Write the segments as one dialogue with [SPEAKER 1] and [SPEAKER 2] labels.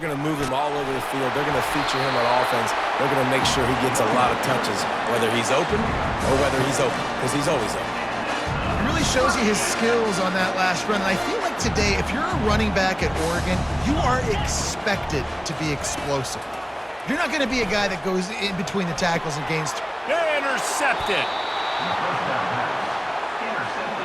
[SPEAKER 1] They're going to move him all over the field. They're going to feature him on offense. They're going to make sure he gets a lot of touches, whether he's open or whether he's open, because he's always open.
[SPEAKER 2] It really shows you his skills on that last run. And I feel like today, if you're a running back at Oregon, you are expected to be explosive. You're not going to be a guy that goes in between the tackles and gains.
[SPEAKER 3] Intercepted.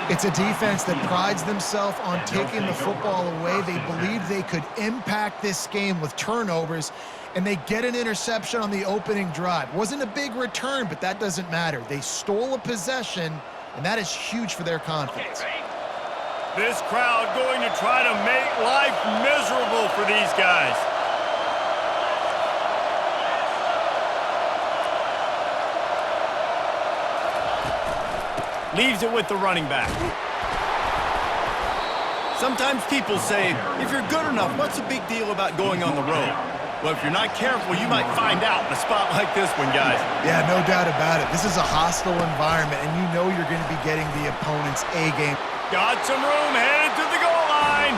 [SPEAKER 2] It's a defense that prides themselves on taking the football away. They believe they could impact this game with turnovers, and they get an interception on the opening drive. Wasn't a big return, but that doesn't matter. They stole a possession, and that is huge for their confidence.
[SPEAKER 3] This crowd going to try to make life miserable for these guys. Leaves it with the running back. Sometimes people say, if you're good enough, what's the big deal about going on the road? Well, if you're not careful, you might find out in a spot like this one, guys.
[SPEAKER 2] Yeah, no doubt about it. This is a hostile environment, and you know you're going to be getting the opponent's A-game.
[SPEAKER 3] Got some room, headed to the goal line.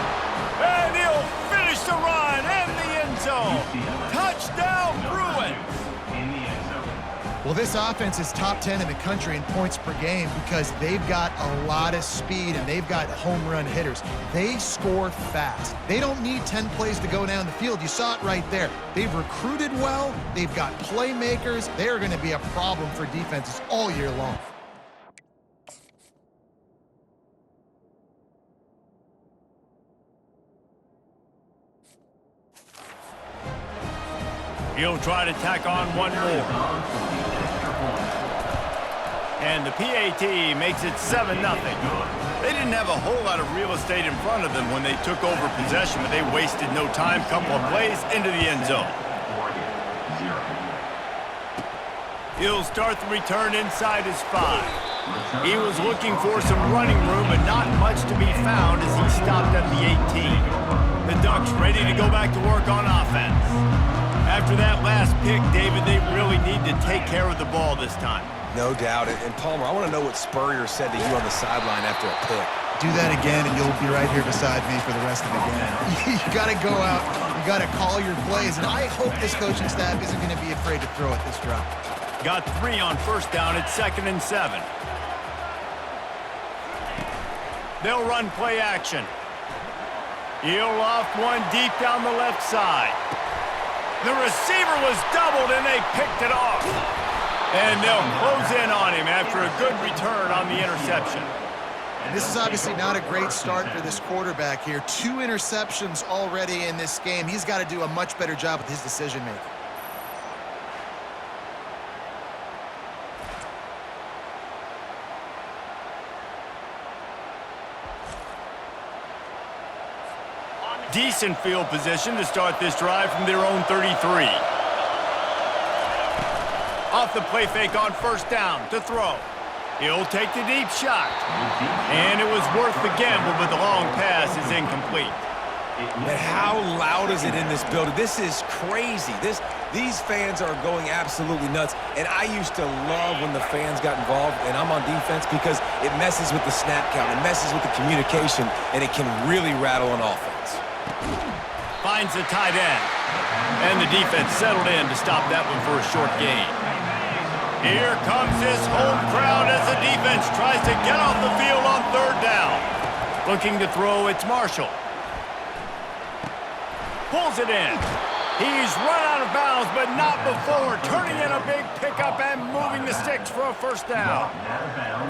[SPEAKER 3] And he'll finish the run and the end zone. Touchdown, Bruins.
[SPEAKER 2] Well, this offense is top 10 in the country in points per game because they've got a lot of speed and they've got home run hitters. They score fast. They don't need 10 plays to go down the field. You saw it right there. They've recruited well. They've got playmakers. They are going to be a problem for defenses all year long.
[SPEAKER 3] He'll try to tack on one more. And the PAT makes it 7-0. They didn't have a whole lot of real estate in front of them when they took over possession, but they wasted no time. Couple of plays into the end zone. He'll start the return inside his 5. He was looking for some running room, but not much to be found as he stopped at the 18. The Ducks ready to go back to work on offense. After that last pick, David, they really need to take care of the ball this time.
[SPEAKER 1] No doubt. And Palmer, I want to know what Spurrier said to you on the sideline after a pick.
[SPEAKER 2] Do that again, and you'll be right here beside me for the rest of the game. You got to go out. You got to call your plays, and I hope this coaching staff isn't going to be afraid to throw at this drop.
[SPEAKER 3] Got 3 on first down at 2nd and 7. They'll run play action. He'll loft one deep down the left side. The receiver was doubled, and they picked it off. And they'll close in on him after a good return on the interception.
[SPEAKER 2] And this is obviously not a great start for this quarterback here. 2 interceptions already in this game. He's got to do a much better job with his decision-making.
[SPEAKER 3] Decent field position to start this drive from their own 33. Off the play fake on first down to throw. He'll take the deep shot. And it was worth the gamble, but the long pass is incomplete.
[SPEAKER 1] But how loud is it in this building? This is crazy. These fans are going absolutely nuts. And I used to love when the fans got involved, and I'm on defense because it messes with the snap count. It messes with the communication, and it can really rattle an offense.
[SPEAKER 3] Finds the tight end. And the defense settled in to stop that one for a short gain. Here comes this home crowd as the defense tries to get off the field on 3rd down. Looking to throw, it's Marshall. Pulls it in. He's run out of bounds, but not before turning in a big pickup and moving the sticks for a first down.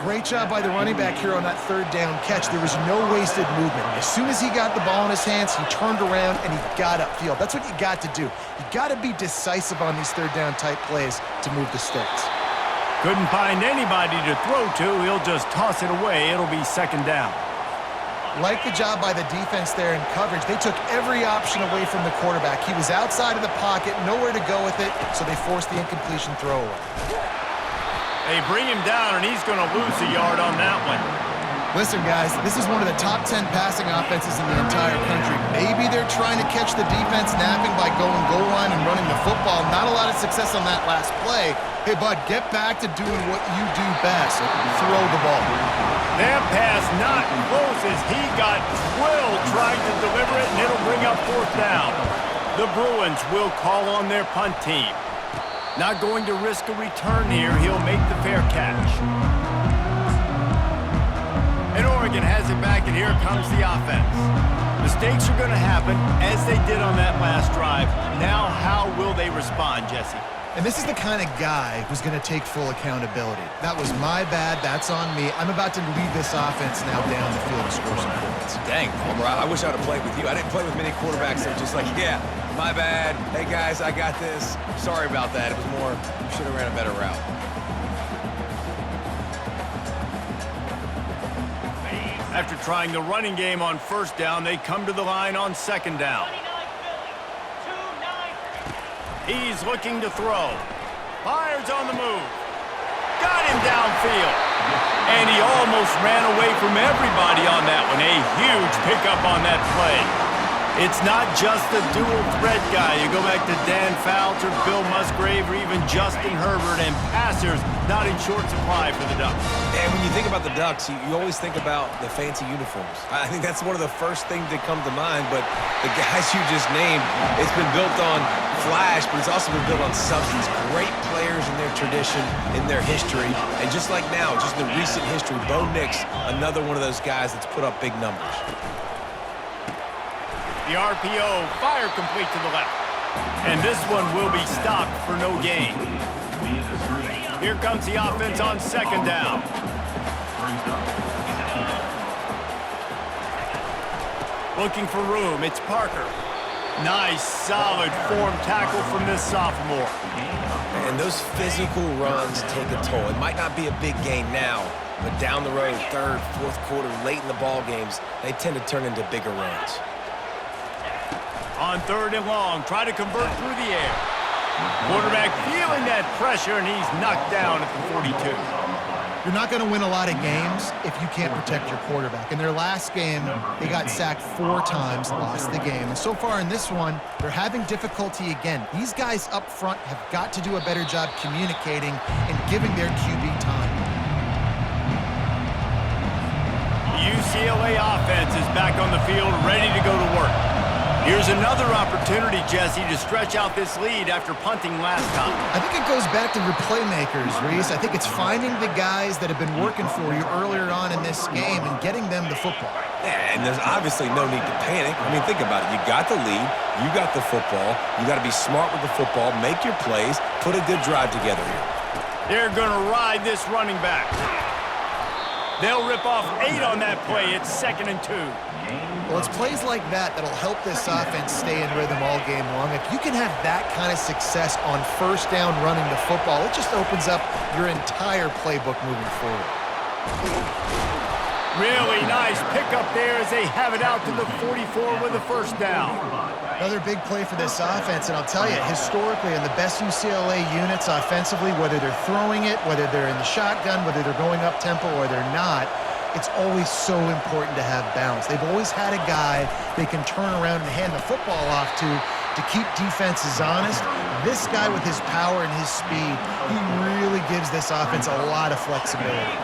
[SPEAKER 2] Great job by the running back here on that 3rd down catch. There was no wasted movement. As soon as he got the ball in his hands, he turned around and he got upfield. That's what you got to do. You got to be decisive on these 3rd down type plays to move the sticks.
[SPEAKER 3] Couldn't find anybody to throw to. He'll just toss it away. It'll be 2nd down.
[SPEAKER 2] Like the job by the defense there in coverage. They took every option away from the quarterback. He was outside of the pocket, nowhere to go with it, so they forced the incompletion throw away.
[SPEAKER 3] They bring him down, and he's going to lose a yard on that one.
[SPEAKER 2] Listen, guys, this is one of the top 10 passing offenses in the entire country. Maybe they're trying to catch the defense napping by going goal line and running the football. Not a lot of success on that last play. Hey, bud, get back to doing what you do best. Throw the ball.
[SPEAKER 3] That pass not close as he got drilled trying to deliver it, and it'll bring up 4th down. The Bruins will call on their punt team. Not going to risk a return here. He'll make the fair catch. And Oregon has it back, and here comes the offense. Mistakes are going to happen, as they did on that last drive. Now, how will they respond, Jesse?
[SPEAKER 2] And this is the kind of guy who's going to take full accountability. That was my bad. That's on me. I'm about to lead this offense now down the field and score some points.
[SPEAKER 1] Dang, Palmer, I wish I would have played with you. I didn't play with many quarterbacks that were just like, yeah, my bad. Hey, guys, I got this. Sorry about that. It was more, you should have ran a better route.
[SPEAKER 3] After trying the running game on first down, they come to the line on second down. He's looking to throw. Fires on the move. Got him downfield. And he almost ran away from everybody on that one. A huge pickup on that play. It's not just the dual threat guy. You go back to Dan Fouts or Bill Musgrave or even Justin Herbert, and passers not in short supply for the Ducks.
[SPEAKER 1] And when you think about the Ducks, you always think about the fancy uniforms. I think that's one of the first things that come to mind, but the guys you just named, it's been built on flash, but it's also been built on substance. Great players in their tradition, in their history, and just like now, just in the recent history, Bo Nix, another one of those guys that's put up big numbers.
[SPEAKER 3] The RPO, fire complete to the left. And this one will be stopped for no gain. Here comes the offense on second down. Looking for room, it's Parker. Nice, solid form tackle from this sophomore.
[SPEAKER 1] And those physical runs take a toll. It might not be a big gain now, but down the road, third, fourth quarter, late in the ball games, they tend to turn into bigger runs.
[SPEAKER 3] On third and long, try to convert through the air. Quarterback feeling that pressure, and he's knocked down at the 42.
[SPEAKER 2] You're not going to win a lot of games if you can't protect your quarterback. In their last game, they got sacked 4 times, lost the game. And so far in this one, they're having difficulty again. These guys up front have got to do a better job communicating and giving their QB time.
[SPEAKER 3] The UCLA offense is back on the field, ready to go to work. Here's another opportunity, Jesse, to stretch out this lead after punting last time.
[SPEAKER 2] I think it goes back to your playmakers, Reese. I think it's finding the guys that have been working for you earlier on in this game and getting them the football.
[SPEAKER 1] Yeah, and there's obviously no need to panic. I mean, think about it. You got the lead. You got the football. You got to be smart with the football, make your plays, put a good drive together here.
[SPEAKER 3] They're going to ride this running back. They'll rip off 8 on that play. It's 2nd and 2.
[SPEAKER 2] Well, it's plays like that that'll help this offense stay in rhythm all game long. If you can have that kind of success on first down running the football, it just opens up your entire playbook moving forward.
[SPEAKER 3] Really nice pickup there as they have it out to the 44 with a first down.
[SPEAKER 2] Another big play for this offense, and I'll tell you, historically, in the best UCLA units offensively, whether they're throwing it, whether they're in the shotgun, whether they're going up-tempo or they're not, it's always so important to have balance. They've always had a guy they can turn around and hand the football off to keep defenses honest. This guy with his power and his speed, he really gives this offense a lot of flexibility.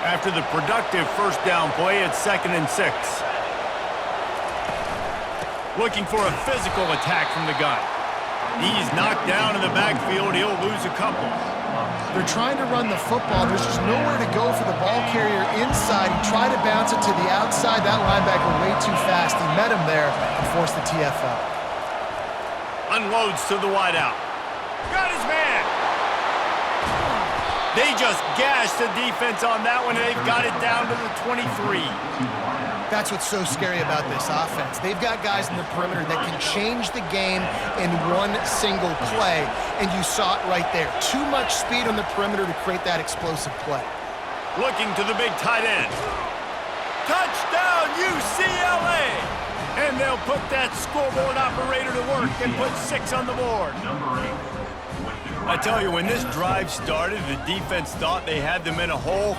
[SPEAKER 3] After the productive first down play, it's 2nd and 6. Looking for a physical attack from the gun. He's knocked down in the backfield. He'll lose a couple.
[SPEAKER 2] They're trying to run the football. There's just nowhere to go for the ball carrier inside. He tried to bounce it to the outside. That linebacker way too fast. He met him there and forced the TFL.
[SPEAKER 3] Unloads to the wideout. Got his man. They just gashed the defense on that one, and they've got it down to the 23.
[SPEAKER 2] That's what's so scary about this offense. They've got guys in the perimeter that can change the game in one single play, and you saw it right there. Too much speed on the perimeter to create that explosive play.
[SPEAKER 3] Looking to the big tight end. Touchdown, UCLA! And they'll put that scoreboard operator to work and put 6 on the board. I tell you, when this drive started, the defense thought they had them in a hole.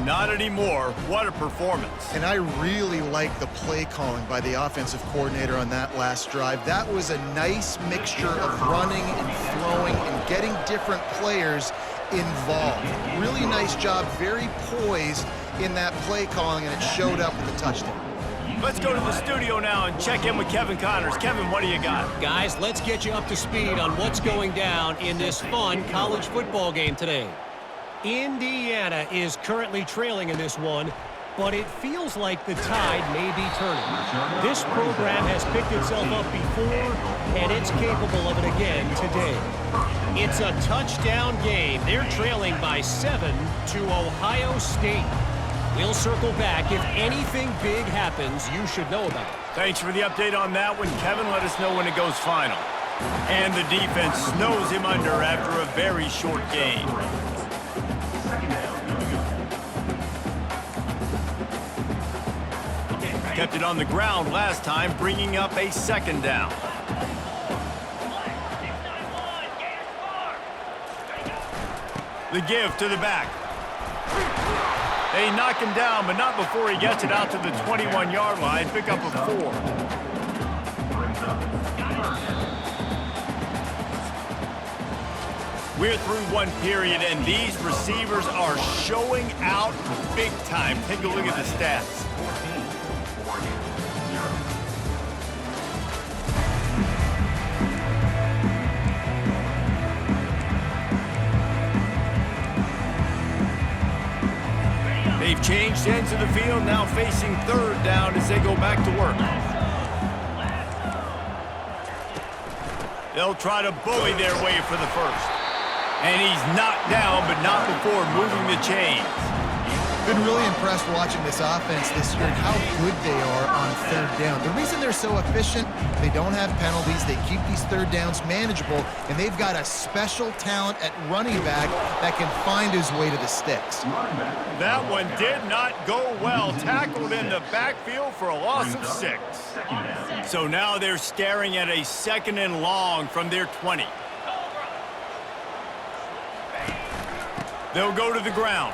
[SPEAKER 3] Not anymore. What a performance.
[SPEAKER 2] And I really like the play calling by the offensive coordinator on that last drive. That was a nice mixture of running and throwing and getting different players involved. Really nice job, very poised in that play calling, and it showed up with a touchdown.
[SPEAKER 3] Let's go to the studio now and check in with Kevin Connors. Kevin, what do you got?
[SPEAKER 4] Guys, let's get you up to speed on what's going down in this fun college football game today. Indiana is currently trailing in this one, but it feels like the tide may be turning. This program has picked itself up before, and it's capable of it again today. It's a touchdown game. They're trailing by 7 to Ohio State. We'll circle back. If anything big happens, you should know about it.
[SPEAKER 3] Thanks for the update on that one, Kevin. Let us know when it goes final. And the defense snows him under after a very short gain. Kept it on the ground last time, bringing up a second down. The give to the back. They knock him down, but not before he gets it out to the 21-yard line. Pick up a 4. We're through one period, and these receivers are showing out big time. Take a look at the stats. They've changed ends of the field, now facing third down as they go back to work. They'll try to bully their way for the first. And he's knocked down, but not before moving the chains.
[SPEAKER 2] Been really impressed watching this offense this year and how good they are on third down. The reason they're so efficient, they don't have penalties, they keep these third downs manageable, and they've got a special talent at running back that can find his way to the sticks.
[SPEAKER 3] That one did not go well. Tackled in the backfield for a loss of 6. So now they're staring at a 2nd and long from their 20. They'll go to the ground.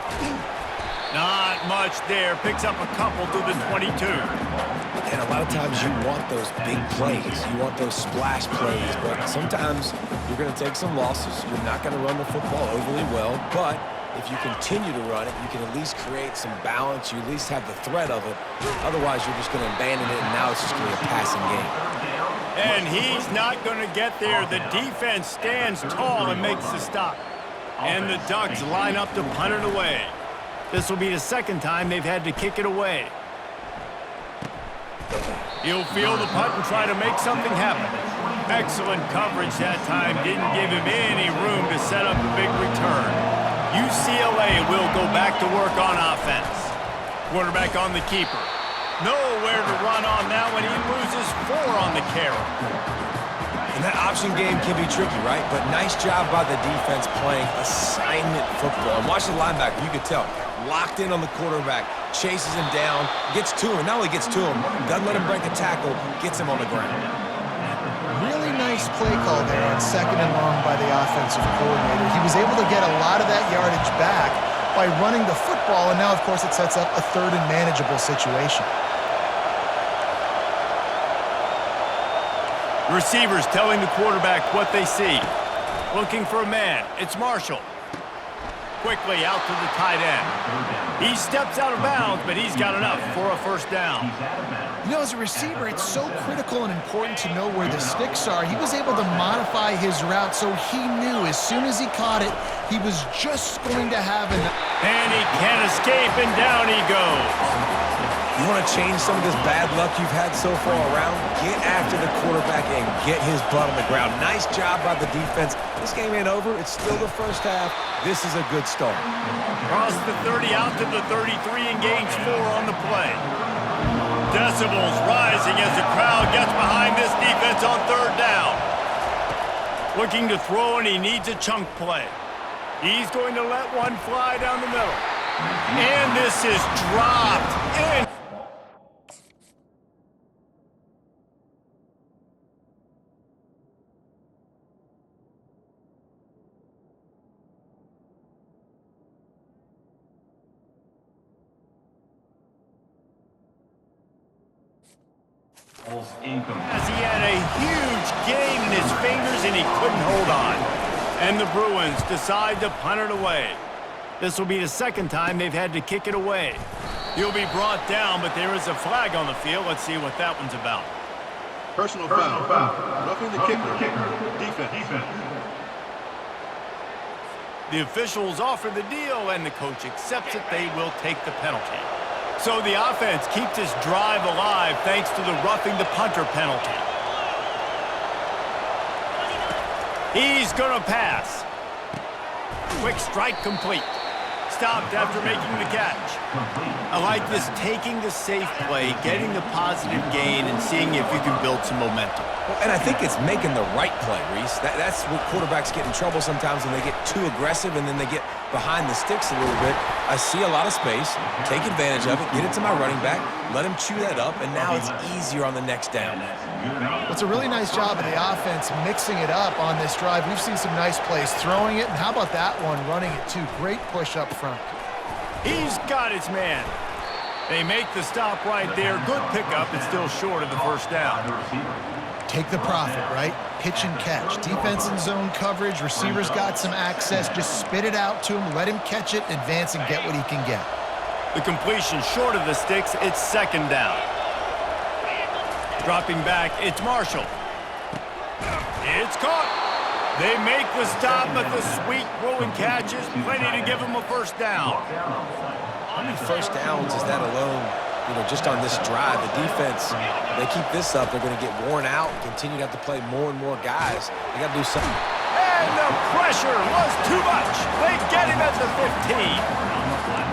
[SPEAKER 3] Not much there. Picks up a couple to the 22.
[SPEAKER 1] And a lot of times you want those big plays. You want those splash plays. But sometimes you're going to take some losses. You're not going to run the football overly well. But if you continue to run it, you can at least create some balance. You at least have the threat of it. Otherwise, you're just going to abandon it, and now it's just going to be a passing game.
[SPEAKER 3] And he's not going to get there. The defense stands tall and makes the stop. And the Ducks line up to punt it away. This will be the second time they've had to kick it away. He'll field the punt and try to make something happen. Excellent coverage that time. Didn't give him any room to set up a big return. UCLA will go back to work on offense. Quarterback on the keeper. Nowhere to run on that one. He loses 4 on the carry.
[SPEAKER 1] And that option game can be tricky, right? But nice job by the defense playing assignment football. And watch the linebacker. You could tell. Locked in on the quarterback. Chases him down. Gets to him. Not only gets to him, doesn't let him break a tackle. Gets him on the ground.
[SPEAKER 2] Really nice play call there on 2nd and long by the offensive coordinator. He was able to get a lot of that yardage back by running the football, and now, of course, it sets up a 3rd and manageable situation.
[SPEAKER 3] Receivers telling the quarterback what they see. Looking for a man. It's Marshall. Quickly out to the tight end. He steps out of bounds, but he's got enough for a first down.
[SPEAKER 2] You know, as a receiver, it's so critical and important to know where the sticks are. He was able to modify his route so he knew as soon as he caught it, he was just going to have an...
[SPEAKER 3] And he can't escape, and down he goes.
[SPEAKER 1] You want to change some of this bad luck you've had so far around? Get after the quarterback and get his butt on the ground. Nice job by the defense. This game ain't over. It's still the first half. This is a good start.
[SPEAKER 3] Cross the 30 out to the 33 and gains 4 on the play. Decibels rising as the crowd gets behind this defense on 3rd down. Looking to throw, and he needs a chunk play. He's going to let one fly down the middle. And this is dropped in. As he had a huge gain in his fingers and he couldn't hold on. And the Bruins decide to punt it away. This will be the second time they've had to kick it away. He'll be brought down, but there is a flag on the field. Let's see what that one's about.
[SPEAKER 5] Personal foul. Roughing the kicker. Defense.
[SPEAKER 3] The officials offer the deal, and the coach accepts it. They will take the penalty. So the offense keeps this drive alive thanks to the roughing the punter penalty. He's going to pass. Quick strike complete. Stopped after making the catch. I like this, taking the safe play, getting the positive gain, and seeing if you can build some momentum.
[SPEAKER 1] Well, and I think it's making the right play, Reese. That's what quarterbacks get in trouble sometimes when they get too aggressive and then they get behind the sticks a little bit. I see a lot of space, take advantage of it, get it to my running back, let him chew that up, and now it's easier on the next down.
[SPEAKER 2] Well, it's a really nice job of the offense mixing it up on this drive. We've seen some nice plays throwing it, and how about that one running it too? Great push up front.
[SPEAKER 3] He's got his man. They make the stop right there. Good pickup. It's still short of the first down.
[SPEAKER 2] Take the profit, right? Pitch and catch. Defense in zone coverage. Receivers got some access. Just spit it out to him. Let him catch it, advance, and get what he can get.
[SPEAKER 3] The completion short of the sticks. It's second down. Dropping back, it's Marshall. It's caught. They make the stop, but the sweet rolling catch is plenty to give them a first down.
[SPEAKER 1] How many first downs is that alone, just on this drive? The defense, they keep this up, they're going to get worn out, continue to have to play more and more guys. They got to do something.
[SPEAKER 3] And the pressure was too much. They get him at the 15.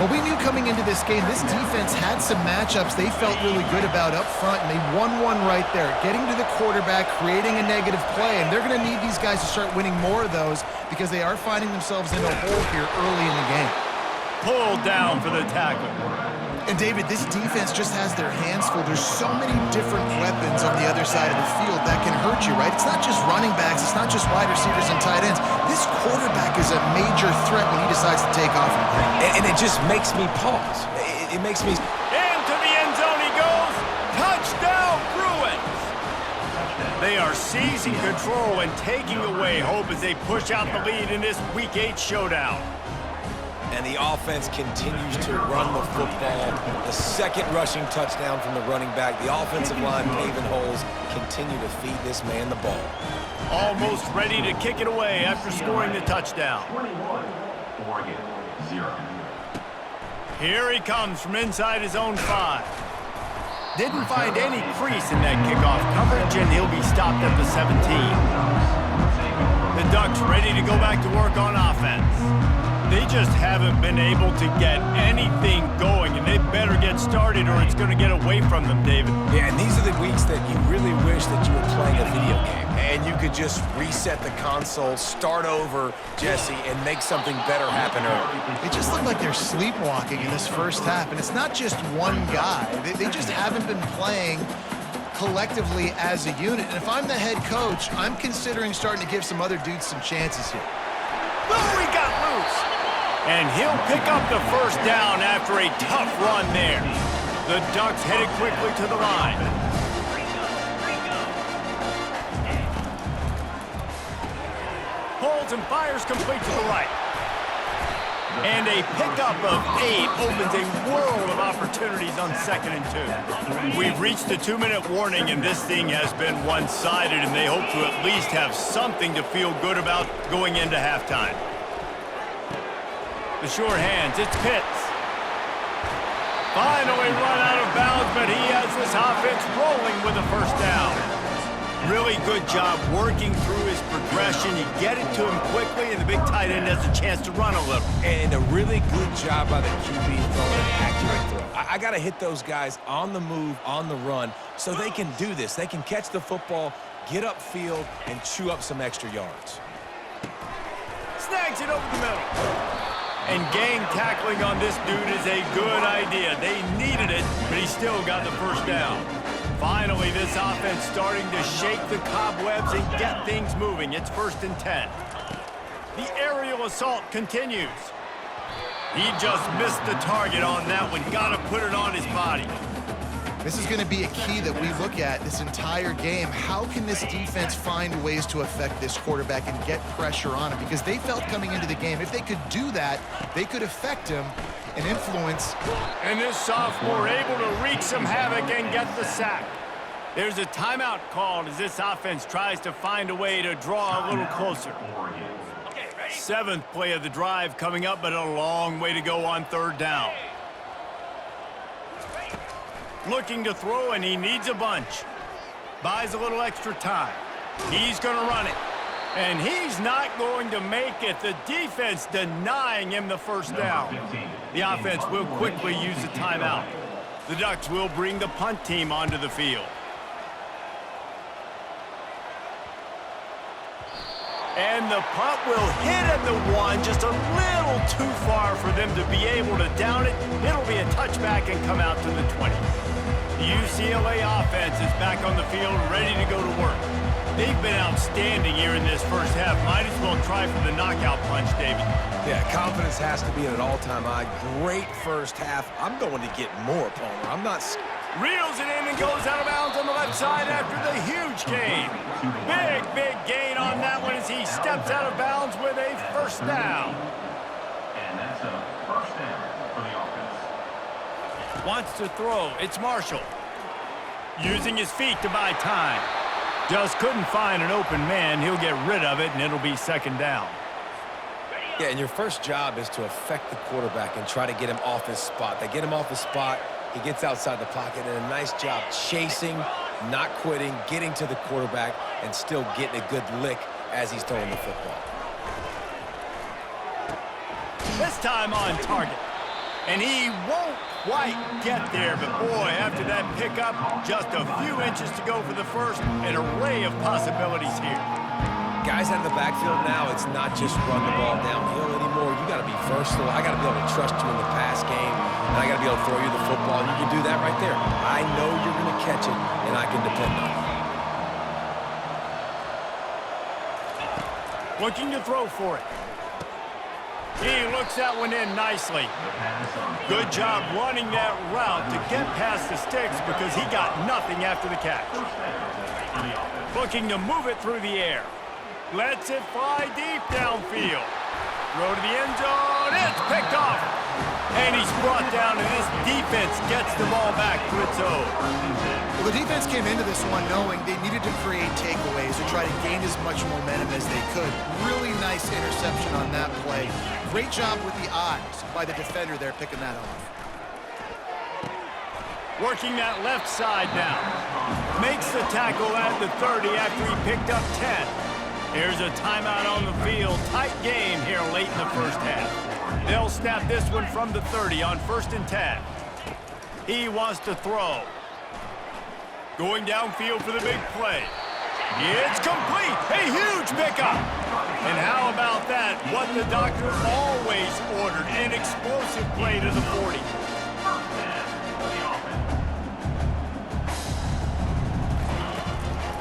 [SPEAKER 2] Well, we knew coming into this game, this defense had some matchups they felt really good about up front, and they won one right there, getting to the quarterback, creating a negative play, and they're going to need these guys to start winning more of those because they are finding themselves in a hole here early in the game.
[SPEAKER 3] Pulled down for the tackle.
[SPEAKER 2] And, David, this defense just has their hands full. There's so many different weapons on the other side of the field that can hurt you, right? It's not just running backs. It's not just wide receivers and tight ends. This quarterback is a major threat when he decides to take off and play.
[SPEAKER 1] And it just makes me pause. It makes me...
[SPEAKER 3] Into the end zone he goes. Touchdown, Bruins. They are seizing control and taking away hope as they push out the lead in this Week 8 showdown.
[SPEAKER 1] And the offense continues to run the football. The second rushing touchdown from the running back. The offensive line paving holes continue to feed this man the ball.
[SPEAKER 3] Almost ready to kick it away after scoring the touchdown.
[SPEAKER 6] 21-0.
[SPEAKER 3] Here he comes from inside his own 5. Didn't find any crease in that kickoff coverage, and he'll be stopped at the 17. The Ducks ready to go back to work on offense. They just haven't been able to get anything going, and they better get started or it's going to get away from them, David.
[SPEAKER 1] Yeah, and these are the weeks that you really wish that you were playing a video game, and you could just reset the console, start over, Jesse, and make something better happen early.
[SPEAKER 2] It just looked like they're sleepwalking in this first half, and it's not just one guy. They just haven't been playing collectively as a unit, and if I'm the head coach, I'm considering starting to give some other dudes some chances here.
[SPEAKER 3] Oh, he got loose. And he'll pick up the first down after a tough run there. The Ducks headed quickly to the line. Pulls and fires complete to the right. And a pickup of 8 opens a world of opportunities on 2nd and 2. We've reached the 2-minute warning, and this thing has been one-sided, and they hope to at least have something to feel good about going into halftime. The short hands, it's Pitts. Finally run out of bounds, but he has this offense rolling with a first down. Really good job working through his progression. You get it to him quickly, and the big tight end has a chance to run a little.
[SPEAKER 1] And a really good job by the QB throwing an accurate throw. I got to hit those guys on the move, on the run, so they can do this. They can catch the football, get upfield, and chew up some extra yards.
[SPEAKER 3] Snags it over the middle. And gang tackling on this dude is a good idea. They needed it, but he still got the first down. Finally, this offense starting to shake the cobwebs and get things moving. It's 1st and 10. The aerial assault continues. He just missed the target on that one. Got to put it on his body.
[SPEAKER 2] This is going to be a key that we look at this entire game. How can this defense find ways to affect this quarterback and get pressure on him? Because they felt coming into the game, if they could do that, they could affect him and influence.
[SPEAKER 3] And this sophomore able to wreak some havoc and get the sack. There's a timeout called as this offense tries to find a way to draw a little closer. 7th play of the drive coming up, but a long way to go on 3rd down. Looking to throw, and he needs a bunch. Buys a little extra time. He's going to run it. And he's not going to make it. The defense denying him the first down. The offense will quickly use a timeout. The Ducks will bring the punt team onto the field. And the punt will hit at the 1, just a little too far for them to be able to down it. It'll be a touchback and come out to the 20. The UCLA offense is back on the field, ready to go to work. They've been outstanding here in this first half. Might as well try for the knockout punch, David.
[SPEAKER 1] Yeah, confidence has to be at an all-time high. Great first half. I'm going to get more, Palmer. I'm not...
[SPEAKER 3] Reels it in and goes out of bounds on the left side after the huge gain. Big gain on that one as he steps out of bounds with a first down.
[SPEAKER 6] And that's a first down for the offense.
[SPEAKER 3] Wants to throw. It's Marshall. Using his feet to buy time. Just couldn't find an open man. He'll get rid of it, and it'll be 2nd down.
[SPEAKER 1] Yeah, and your first job is to affect the quarterback and try to get him off his spot. They get him off his spot. He gets outside the pocket, and a nice job chasing, not quitting, getting to the quarterback, and still getting a good lick as he's throwing the football.
[SPEAKER 3] This time on target. And he won't quite get there, but boy, after that pickup, just a few inches to go for the first. An array of possibilities here.
[SPEAKER 1] Guys out of the backfield now, it's not just run the ball downhill anymore. You got to be versatile. I got to be able to trust you in the pass game, and I got to be able to throw you the football, and you can do that right there. I know you're going to catch it, and I can depend on it.
[SPEAKER 3] Looking to throw for it. He looks that one in nicely. Good job running that route to get past the sticks because he got nothing after the catch. Looking to move it through the air. Lets it fly deep downfield. Throw to the end zone. It's picked off. And he's brought down, and this defense gets the ball back to its own.
[SPEAKER 2] Well, the defense came into this one knowing they needed to create takeaways to try to gain as much momentum as they could. Really nice interception on that play. Great job with the eyes by the defender there picking that off.
[SPEAKER 3] Working that left side now. Makes the tackle at the 30 after he picked up 10. Here's a timeout on the field. Tight game here late in the first half. They'll snap this one from the 30 on 1st and 10. He wants to throw. Going downfield for the big play. It's complete. A huge pickup. And how about that? What the doctor always ordered. An explosive play to the 40.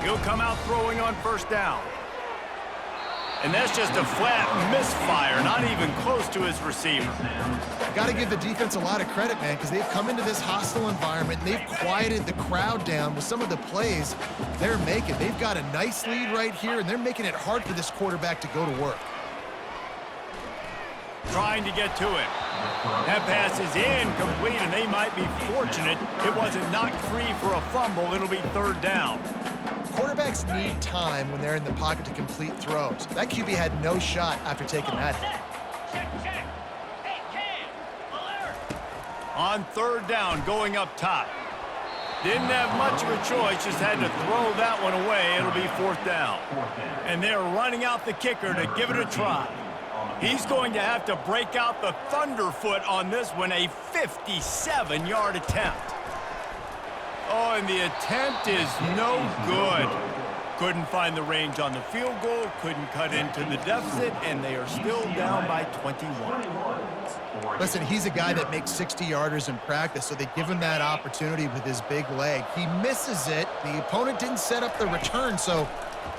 [SPEAKER 3] He'll come out throwing on 1st down. And that's just a flat misfire, not even close to his receiver.
[SPEAKER 2] Got to give the defense a lot of credit, man, because they've come into this hostile environment and they've quieted the crowd down with some of the plays they're making. They've got a nice lead right here, and they're making it hard for this quarterback to go to work.
[SPEAKER 3] Trying to get to it. That pass is incomplete, and they might be fortunate it wasn't knocked free for a fumble. It'll be 3rd down.
[SPEAKER 2] Quarterbacks need time when they're in the pocket to complete throws. That QB had no shot after taking that hit.
[SPEAKER 3] On 3rd down, going up top. Didn't have much of a choice, just had to throw that one away. It'll be 4th down. And they're running out the kicker to give it a try. He's going to have to break out the thunderfoot on this one, a 57-yard attempt. Oh, and the attempt is no good. Couldn't find the range on the field goal, couldn't cut into the deficit, and they are still down by 21.
[SPEAKER 2] Listen, he's a guy that makes 60-yarders in practice, so they give him that opportunity with his big leg. He misses it. The opponent didn't set up the return, so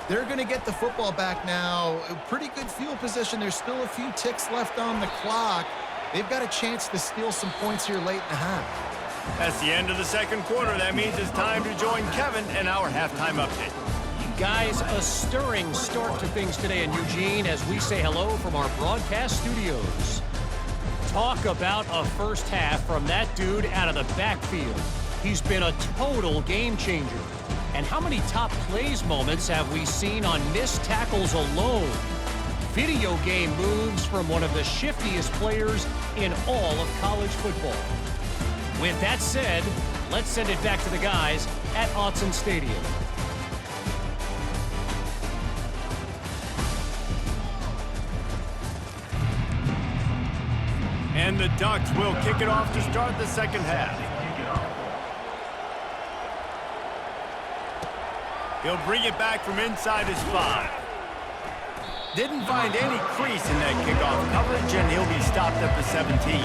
[SPEAKER 2] they're going to get the football back now. A pretty good field position. There's still a few ticks left on the clock. They've got a chance to steal some points here late in the half.
[SPEAKER 3] That's the end of the second quarter. That means it's time to join Kevin in our halftime update.
[SPEAKER 4] Guys, a stirring start to things today in Eugene as we say hello from our broadcast studios. Talk about a first half from that dude out of the backfield. He's been a total game changer. And how many top plays moments have we seen on missed tackles alone? Video game moves from one of the shiftiest players in all of college football. With that said, let's send it back to the guys at Autzen Stadium.
[SPEAKER 3] And the Ducks will kick it off to start the second half. He'll bring it back from inside his 5. Didn't find any crease in that kickoff coverage, and he'll be stopped at the 17.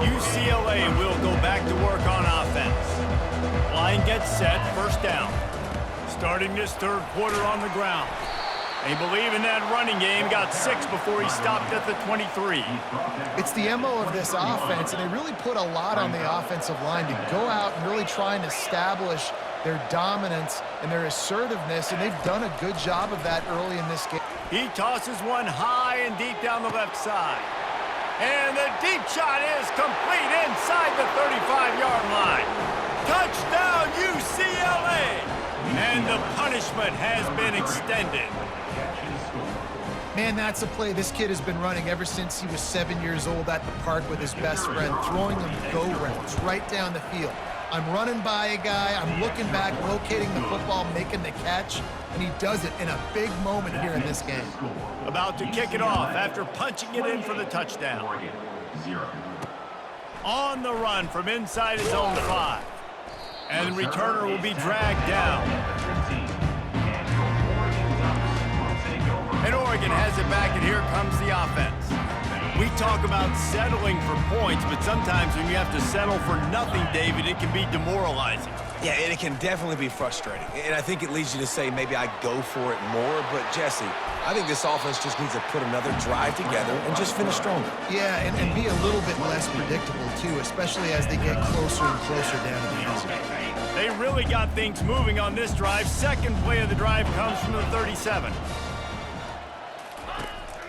[SPEAKER 3] UCLA will go back to work on offense. Line gets set, first down. Starting this third quarter on the ground. They believe in that running game, got 6 before he stopped at the 23.
[SPEAKER 2] It's the MO of this offense, and they really put a lot on the offensive line to go out and really try and establish their dominance and their assertiveness, and they've done a good job of that early in this game.
[SPEAKER 3] He tosses one high and deep down the left side. And the deep shot is complete inside the 35-yard line. Touchdown, UCLA! And the punishment has been extended.
[SPEAKER 2] Man, that's a play this kid has been running ever since he was 7 years old at the park with his best friend, throwing them go routes right down the field. I'm running by a guy, I'm looking back, locating the football, making the catch, and he does it in a big moment here in this game.
[SPEAKER 3] About to kick it off after punching it in for the touchdown. On the run from inside his own 5. And the returner will be dragged down. And Oregon has it back, and here comes the offense. We talk about settling for points, but sometimes when you have to settle for nothing, David, it can be demoralizing.
[SPEAKER 1] Yeah, and it can definitely be frustrating. And I think it leads you to say maybe I go for it more. But, Jesse, I think this offense just needs to put another drive together and just finish stronger.
[SPEAKER 2] Yeah, and be a little bit less predictable, too, especially as they get closer and closer down to the end zone.
[SPEAKER 3] They really got things moving on this drive. Second play of the drive comes from the 37.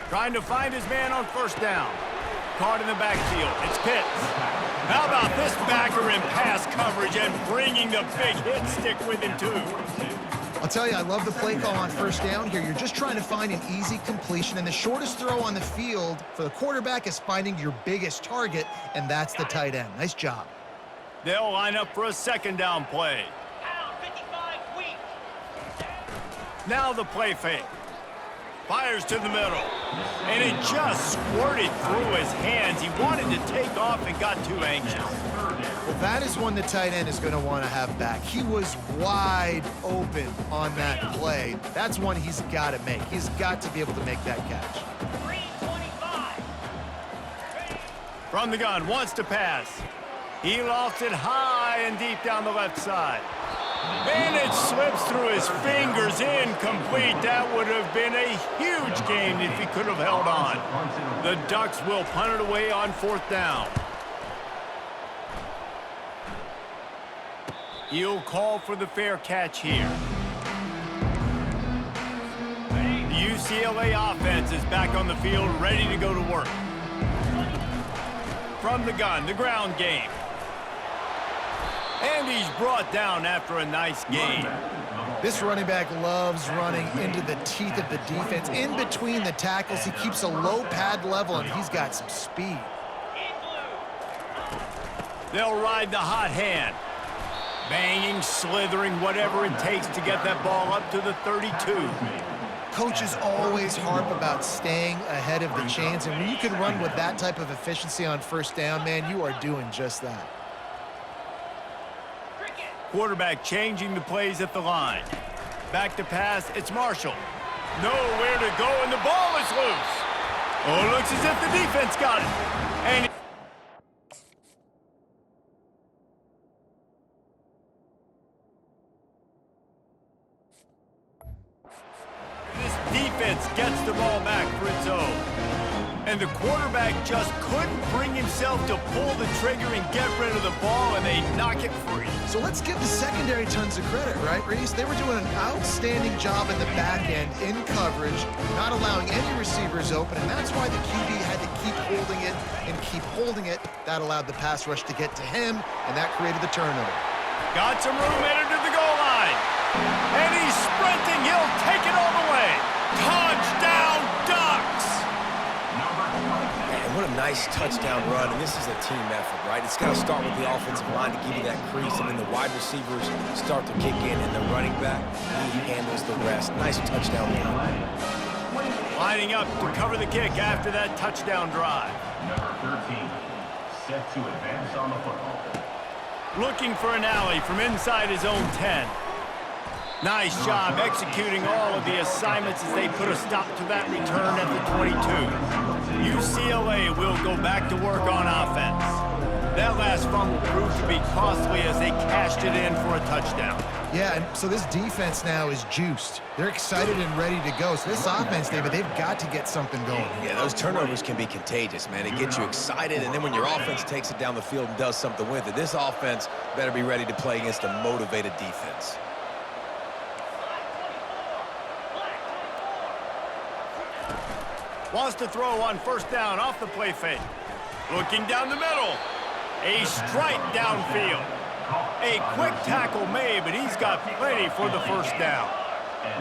[SPEAKER 3] Trying to find his man on first down. Caught in the backfield. It's Pitts. How about this backer in pass coverage and bringing the big hit stick with him, too?
[SPEAKER 2] I'll tell you, I love the play call on first down here. You're just trying to find an easy completion, and the shortest throw on the field for the quarterback is finding your biggest target, and that's the tight end. Nice job.
[SPEAKER 3] They'll line up for a second down play. Now the play fake. Fires to the middle. And it just squirted through his hands. He wanted to take off and got too anxious.
[SPEAKER 2] Well, that is one the tight end is going to want to have back. He was wide open on that play. That's one he's got to make. He's got to be able to make that catch.
[SPEAKER 3] From the gun, wants to pass. He lofts it high and deep down the left side. And it slips through his fingers, incomplete. That would have been a huge gain if he could have held on. The Ducks will punt it away on fourth down. He'll call for the fair catch here. The UCLA offense is back on the field, ready to go to work. From the gun, the ground game. And he's brought down after a nice gain.
[SPEAKER 2] This running back loves running into the teeth of the defense. In between the tackles, he keeps a low pad level, and he's got some speed.
[SPEAKER 3] They'll ride the hot hand. Banging, slithering, whatever it takes to get that ball up to the 32.
[SPEAKER 2] Coaches always harp about staying ahead of the chains, and when you can run with that type of efficiency on first down, man, you are doing just that.
[SPEAKER 3] Quarterback changing the plays at the line. Back to pass, it's Marshall. Nowhere to go, and the ball is loose. Oh, looks as if the defense got it. And this defense gets the ball back for its own. And the quarterback just couldn't bring himself to pull the trigger and get rid of the ball, and they knock it free.
[SPEAKER 2] So let's give the secondary tons of credit, right, Reese? They were doing an outstanding job in the back end, in coverage, not allowing any receivers open, and that's why the QB had to keep holding it and keep holding it. That allowed the pass rush to get to him, and that created the turnover.
[SPEAKER 3] Got some room headed to the goal line. And he's sprinting. He'll take it all the way. Touchdown, Ducks!
[SPEAKER 1] Man, what a nice touchdown run, and this is a team effort, right? It's got to start with the offensive line to give you that crease, and then the wide receivers start to kick in, and the running back, he handles the rest. Nice touchdown run.
[SPEAKER 3] Lining up to cover the kick after that touchdown drive.
[SPEAKER 6] Number 13, set to advance on the football.
[SPEAKER 3] Looking for an alley from inside his own 10. Nice job executing all of the assignments as they put a stop to that return at the 22. UCLA will go back to work on offense. That last fumble proved to be costly as they cashed it in for a touchdown.
[SPEAKER 2] Yeah, and so this defense now is juiced. They're excited and ready to go. So this offense, David, they've got to get something going.
[SPEAKER 1] Yeah, those turnovers can be contagious, man. It gets you excited, and then when your offense takes it down the field and does something with it, this offense better be ready to play against a motivated defense.
[SPEAKER 3] Wants to throw on first down off the play fake. Looking down the middle. A strike downfield. A quick tackle made, but he's got plenty for the first down.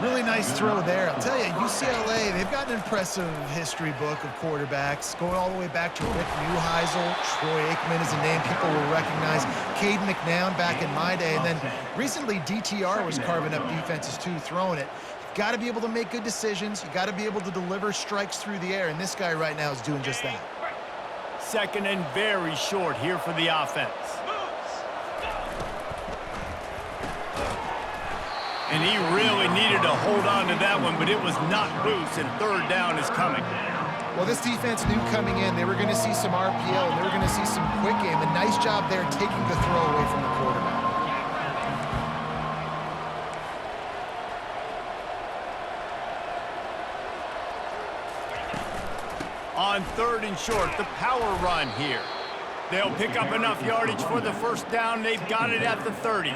[SPEAKER 2] Really nice throw there. I'll tell you, UCLA, they've got an impressive history book of quarterbacks, going all the way back to Rick Neuheisel. Troy Aikman is a name people will recognize. Cade McNown back in my day. And then recently, DTR was carving up defenses too, throwing it. You've got to be able to make good decisions. You've got to be able to deliver strikes through the air. And this guy right now is doing just that.
[SPEAKER 3] Second and very short here for the offense. And he really needed to hold on to that one, but it was not loose, and third down is coming.
[SPEAKER 2] Well, this defense knew coming in they were going to see some RPO, and they were going to see some quick game. A nice job there taking the throw away from the quarterback.
[SPEAKER 3] On third and short, the power run here. They'll pick up enough yardage for the first down. They've got it at the 30.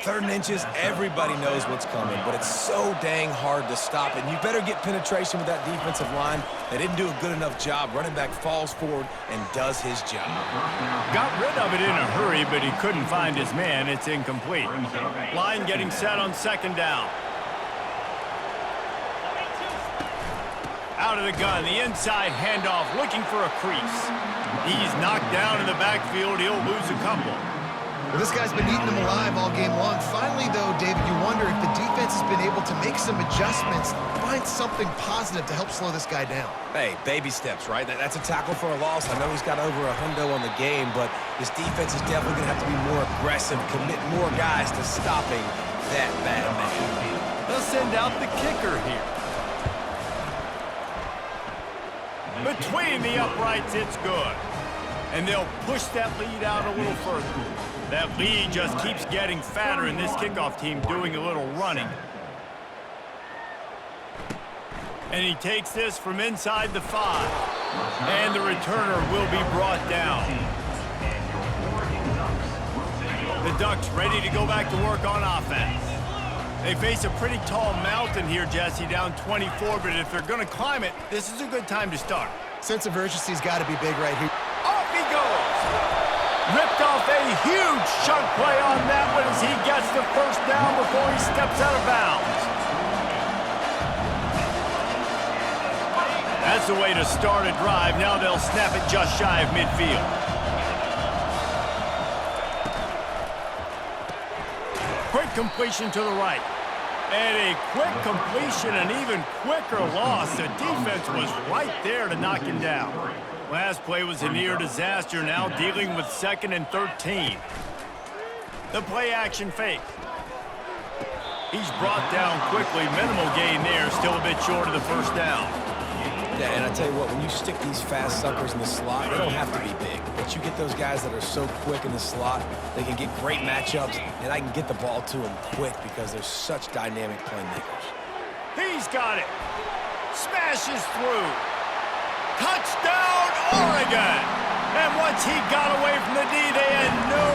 [SPEAKER 1] 3rd and inches, everybody knows what's coming, but it's so dang hard to stop, and you better get penetration with that defensive line. They didn't do a good enough job. Running back falls forward and does his job.
[SPEAKER 3] Got rid of it in a hurry, but he couldn't find his man. It's incomplete. Line getting set on second down. Out of the gun, the inside handoff, looking for a crease. He's knocked down in the backfield. He'll lose a couple.
[SPEAKER 2] Well, this guy's been eating them alive all game long. Finally, though, David, you wonder if the defense has been able to make some adjustments, find something positive to help slow this guy down.
[SPEAKER 1] Hey, baby steps, right? That's a tackle for a loss. I know he's got over $100 on the game, but this defense is definitely going to have to be more aggressive, commit more guys to stopping that bad man.
[SPEAKER 3] They'll send out the kicker here. Between the uprights, it's good. And they'll push that lead out a little further. That lead just keeps getting fatter, and this kickoff team doing a little running. And he takes this from inside the 5. And the returner will be brought down. The Ducks ready to go back to work on offense. They face a pretty tall mountain here, Jesse, down 24, but if they're going to climb it, this is a good time to start.
[SPEAKER 2] Sense of urgency's got to be big right here.
[SPEAKER 3] Off he goes! Ripped off a huge chunk play on that one as he gets the first down before he steps out of bounds. That's the way to start a drive. Now they'll snap it just shy of midfield. Quick completion to the right. And a quick completion, an even quicker loss. The defense was right there to knock him down. Last play was a near disaster, now dealing with 2nd and 13. The play action fake. He's brought down quickly. Minimal gain there, still a bit short of the first down.
[SPEAKER 1] Yeah, and I tell you what, when you stick these fast suckers in the slot, they don't have to be big. But you get those guys that are so quick in the slot, they can get great matchups, and I can get the ball to them quick because they're such dynamic playmakers.
[SPEAKER 3] He's got it. Smashes through. Touchdown, Oregon! And once he got away from the D, they had no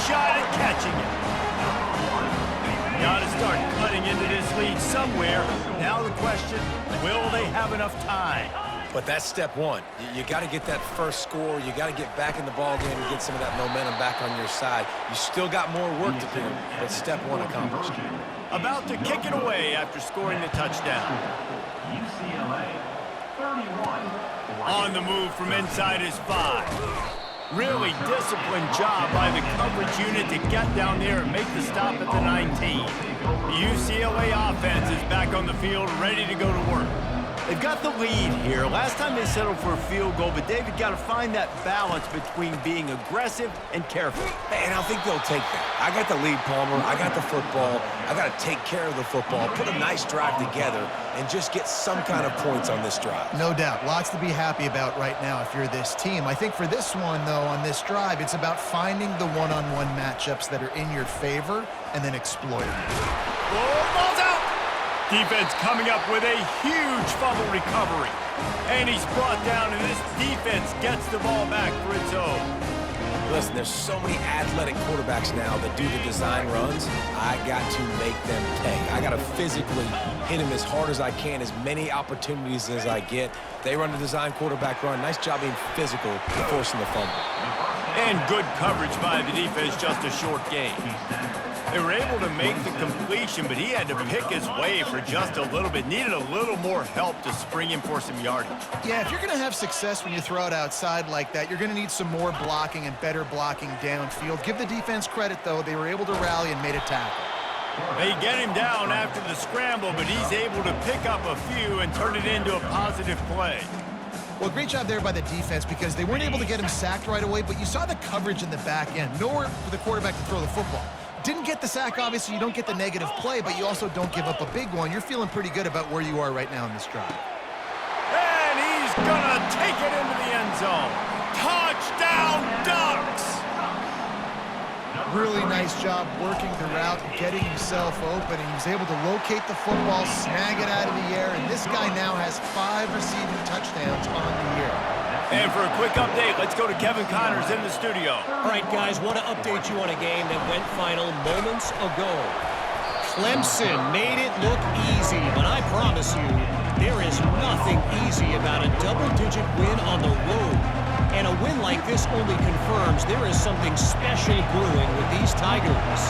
[SPEAKER 3] shot at catching it. Got to start cutting into this lead somewhere. Now the question, will they have enough time?
[SPEAKER 1] But that's step one. You got to get that first score. You got to get back in the ball game and get some of that momentum back on your side. You still got more work to do, but step one accomplished.
[SPEAKER 3] About to kick it away after scoring the touchdown.
[SPEAKER 6] UCLA 31.
[SPEAKER 3] On the move from inside his 5. Really disciplined job by the coverage unit to get down there and make the stop at the 19. The UCLA offense is back on the field, ready to go to work. They've got the lead here. Last time they settled for a field goal, but David got to find that balance between being aggressive and careful.
[SPEAKER 1] And I think they'll take that. I got the lead, Palmer. I got the football. I got to take care of the football, put a nice drive together, and just get some kind of points on this drive.
[SPEAKER 2] No doubt. Lots to be happy about right now if you're this team. I think for this one, though, on this drive, it's about finding the one-on-one matchups that are in your favor and then exploiting them.
[SPEAKER 3] Oh, ball's out! Defense coming up with a huge fumble recovery. And he's brought down, and this defense gets the ball back for its own.
[SPEAKER 1] Listen, there's so many athletic quarterbacks now that do the design runs. I got to make them pay. I got to physically hit them as hard as I can, as many opportunities as I get. They run the design quarterback run. Nice job being physical and forcing the fumble.
[SPEAKER 3] And good coverage by the defense, just a short gain. They were able to make the completion, but he had to pick his way for just a little bit. Needed a little more help to spring him for some yardage.
[SPEAKER 2] Yeah, if you're going to have success when you throw it outside like that, you're going to need some more blocking and better blocking downfield. Give the defense credit, though. They were able to rally and made a tackle.
[SPEAKER 3] They get him down after the scramble, but he's able to pick up a few and turn it into a positive play.
[SPEAKER 2] Well, great job there by the defense because they weren't able to get him sacked right away, but you saw the coverage in the back end. Nowhere for the quarterback to throw the football. Didn't get the sack, obviously. You don't get the negative play, but you also don't give up a big one. You're feeling pretty good about where you are right now in this drive.
[SPEAKER 3] And he's going to take it into the end zone. Touchdown, Ducks!
[SPEAKER 2] Really nice job working the route, getting himself open, and he was able to locate the football, snag it out of the air, and this guy now has 5 receiving touchdowns on the year.
[SPEAKER 3] And for a quick update, let's go to Kevin Connors in the studio.
[SPEAKER 4] All right, guys, want to update you on a game that went final moments ago. Clemson made it look easy, but I promise you, there is nothing easy about a double-digit win on the road. And a win like this only confirms there is something special brewing with these Tigers.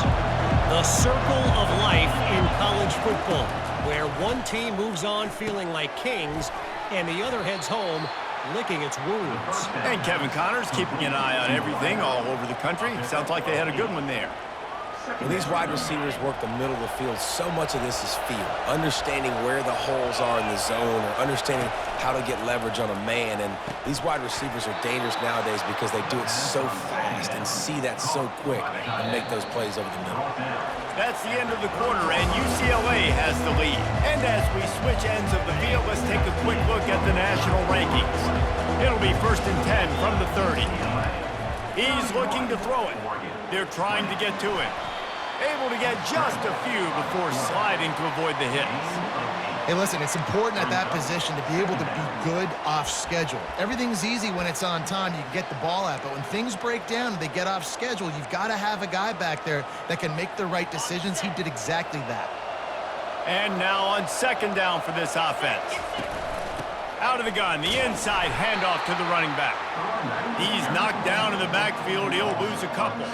[SPEAKER 4] The circle of life in college football, where one team moves on feeling like kings, and the other heads home licking its wounds.
[SPEAKER 3] And Kevin Connors keeping an eye on everything all over the country. Sounds like they had a good one there.
[SPEAKER 1] When these wide receivers work the middle of the field, so much of this is feel. Understanding where the holes are in the zone or understanding how to get leverage on a man. And these wide receivers are dangerous nowadays because they do it so fast and see that so quick and make those plays over the middle.
[SPEAKER 3] That's the end of the quarter, and UCLA has the lead. And as we switch ends of the field, let's take a quick look at the national rankings. It'll be 1st and 10 from the 30. He's looking to throw it. They're trying to get to it. Able to get just a few before sliding to avoid the hits.
[SPEAKER 2] Hey, listen, it's important at that position to be able to be good off schedule. Everything's easy when it's on time. You can get the ball out, but when things break down and they get off schedule, you've got to have a guy back there that can make the right decisions. He did exactly that.
[SPEAKER 3] And now on 2nd down for this offense. Out of the gun, the inside handoff to the running back. He's knocked down in the backfield. He'll lose a couple.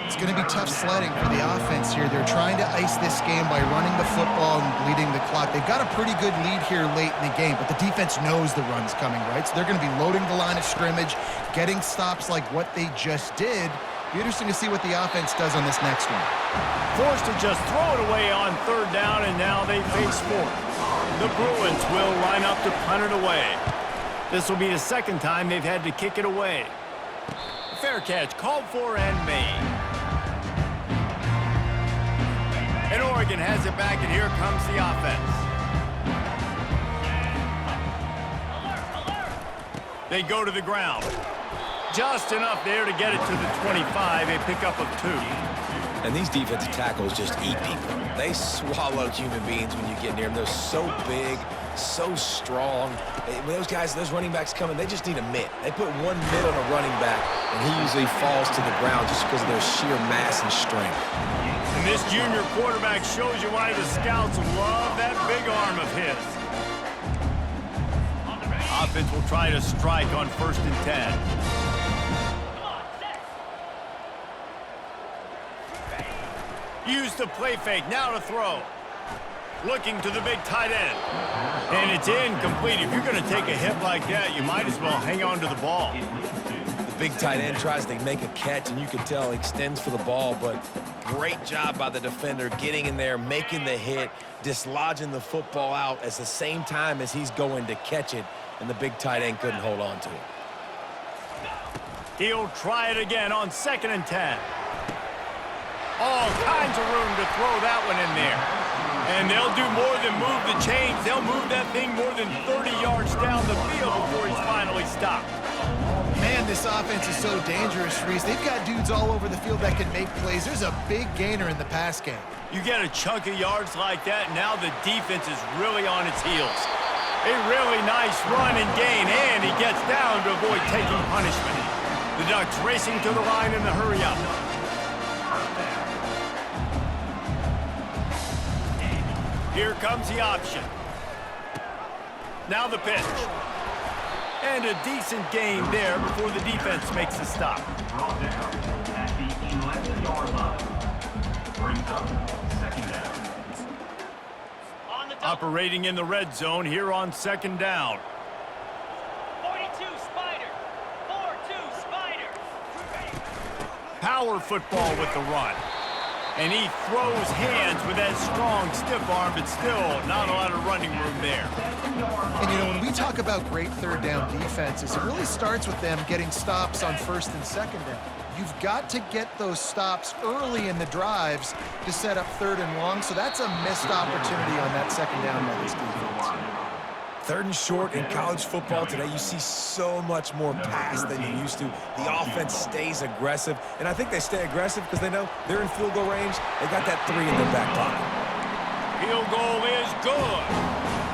[SPEAKER 2] It's going to be tough sledding for the offense here. They're trying to ice this game by running the football and bleeding the clock. They've got a pretty good lead here late in the game, but the defense knows the run's coming, right? So they're going to be loading the line of scrimmage, getting stops like what they just did. Be interesting to see what the offense does on this next one.
[SPEAKER 3] Forced to just throw it away on 3rd down, and now they face 4th. The Bruins will line up to punt it away. This will be the 2nd time they've had to kick it away. Fair catch called for and made. And Oregon has it back, and here comes the offense. They go to the ground. Just enough there to get it to the 25, a pickup of 2.
[SPEAKER 1] And these defensive tackles just eat people. They swallow human beings when you get near them. They're so big, so strong. When those guys, those running backs come in, they just need a mitt. They put one mitt on a running back, and he usually falls to the ground just because of their sheer mass and strength.
[SPEAKER 3] And this junior quarterback shows you why the scouts love that big arm of his. Offense will try to strike on 1st and 10. Use the play fake, now to throw. Looking to the big tight end. And it's incomplete. If you're going to take a hit like that, you might as well hang on to the ball.
[SPEAKER 1] The big tight end tries to make a catch, and you can tell he extends for the ball, but great job by the defender getting in there, making the hit, dislodging the football out at the same time as he's going to catch it, and the big tight end couldn't hold on to it.
[SPEAKER 3] He'll try it again on 2nd and 10. All kinds of room to throw that one in there. And they'll do more than move the chains. They'll move that thing more than 30 yards down the field before he's finally stopped.
[SPEAKER 2] Man, this offense is so dangerous, Reese. They've got dudes all over the field that can make plays. There's a big gainer in the pass game.
[SPEAKER 3] You get a chunk of yards like that, now the defense is really on its heels. A really nice run and gain, and he gets down to avoid taking punishment. The Ducks racing to the line in the hurry-up. Here comes the option. Now the pitch. And a decent gain there before the defense makes a stop.
[SPEAKER 6] Brought down at the 11-yard line. Brings up 2nd down.
[SPEAKER 3] Operating in the red zone here on 2nd down.
[SPEAKER 7] 42 Spider. 4-2 Spider.
[SPEAKER 3] Power football with the run. And he throws hands with that strong, stiff arm, but still not a lot of running room there.
[SPEAKER 2] And, you know, when we talk about great 3rd down defenses, it really starts with them getting stops on 1st and 2nd down. You've got to get those stops early in the drives to set up 3rd and long, so that's a missed opportunity on that 2nd down by this defense.
[SPEAKER 1] 3rd and short in college football today, you see so much more pass than you used to. The offense stays aggressive, and I think they stay aggressive because they know they're in field goal range. They got that 3 in their back pocket.
[SPEAKER 3] Field goal is good.